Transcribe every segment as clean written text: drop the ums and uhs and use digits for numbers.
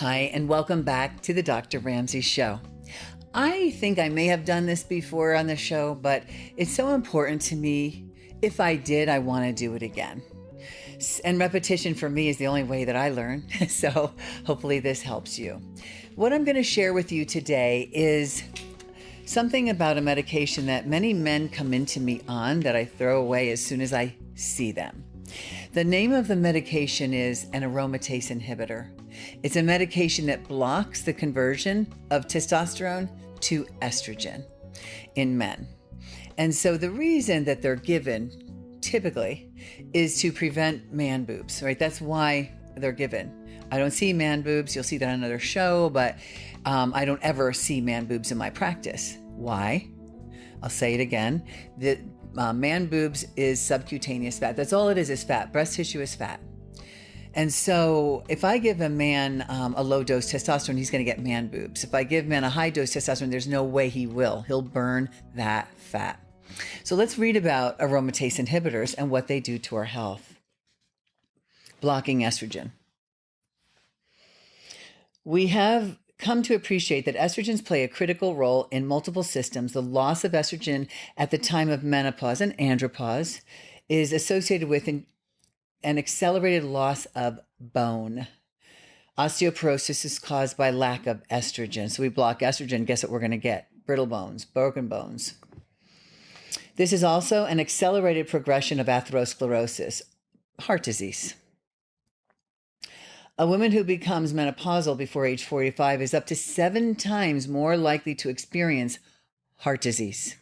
Hi, and welcome back to the Dr. Ramsey Show. I think I may have done this before on the show, but it's so important to me. If I did, I want to do it again. And repetition for me is the only way that I learn. So hopefully this helps you. What I'm going to share with you today is something about a medication that many men come into me on that I throw away as soon as I see them. The name of the medication is an aromatase inhibitor. It's a medication that blocks the conversion of testosterone to estrogen in men. And so the reason that they're given typically is to prevent man boobs, right? That's why they're given. I don't see man boobs. You'll see that on another show, but I don't ever see man boobs in my practice. Why? I'll say it again. The man boobs is subcutaneous fat. That's all it is fat. Breast tissue is fat. And so if I give a man a low dose testosterone, he's going to get man boobs. If I give a man a high dose testosterone, there's no way he will. He'll burn that fat. So let's read about aromatase inhibitors and what they do to our health. Blocking estrogen. We have come to appreciate that estrogens play a critical role in multiple systems. The loss of estrogen at the time of menopause and andropause is associated with an accelerated loss of bone. Osteoporosis is caused by lack of estrogen. So we block estrogen, guess what we're going to get? Brittle bones, broken bones. This is also an accelerated progression of atherosclerosis, heart disease. A woman who becomes menopausal before age 45 is up to 7 times more likely to experience heart disease,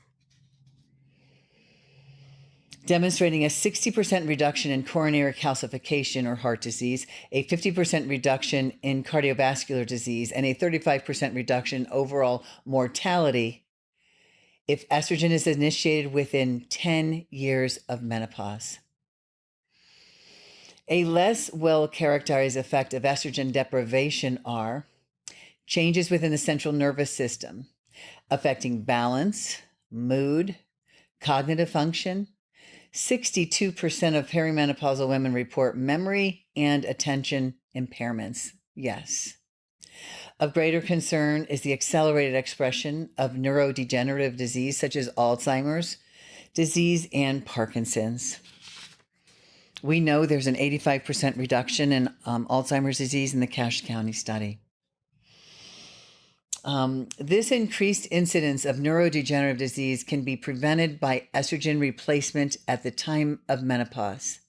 demonstrating a 60% reduction in coronary calcification or heart disease, a 50% reduction in cardiovascular disease, and a 35% reduction in overall mortality if estrogen is initiated within 10 years of menopause. A less well-characterized effect of estrogen deprivation are changes within the central nervous system, affecting balance, mood, cognitive function. 62% of perimenopausal women report memory and attention impairments. Yes. Of greater concern is the accelerated expression of neurodegenerative disease such as Alzheimer's disease and Parkinson's. We know there's an 85% reduction in Alzheimer's disease in the Cache County study. This increased incidence of neurodegenerative disease can be prevented by estrogen replacement at the time of menopause.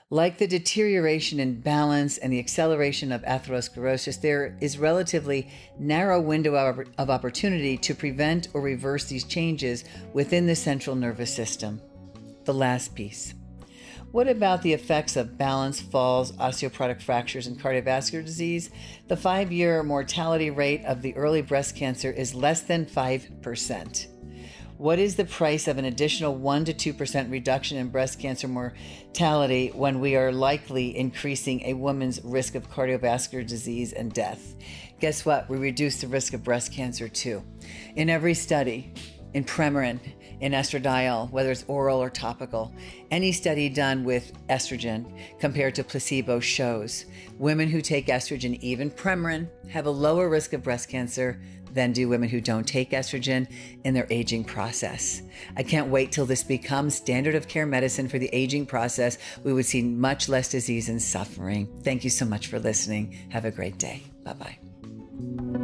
Like the deterioration in balance and the acceleration of atherosclerosis, there is relatively narrow window of opportunity to prevent or reverse these changes within the central nervous system. The last piece. What about the effects of balance, falls, osteoporotic fractures, and cardiovascular disease? The 5-year mortality rate of the early breast cancer is less than 5%. What is the price of an additional 1 to 2% reduction in breast cancer mortality when we are likely increasing a woman's risk of cardiovascular disease and death? Guess what? We reduce the risk of breast cancer too. In every study, in Premarin, in estradiol, whether it's oral or topical, any study done with estrogen compared to placebo shows women who take estrogen, even Premarin, have a lower risk of breast cancer than do women who don't take estrogen in their aging process. I can't wait till this becomes standard of care medicine for the aging process. We would see much less disease and suffering. Thank you so much for listening. Have a great day. Bye-bye.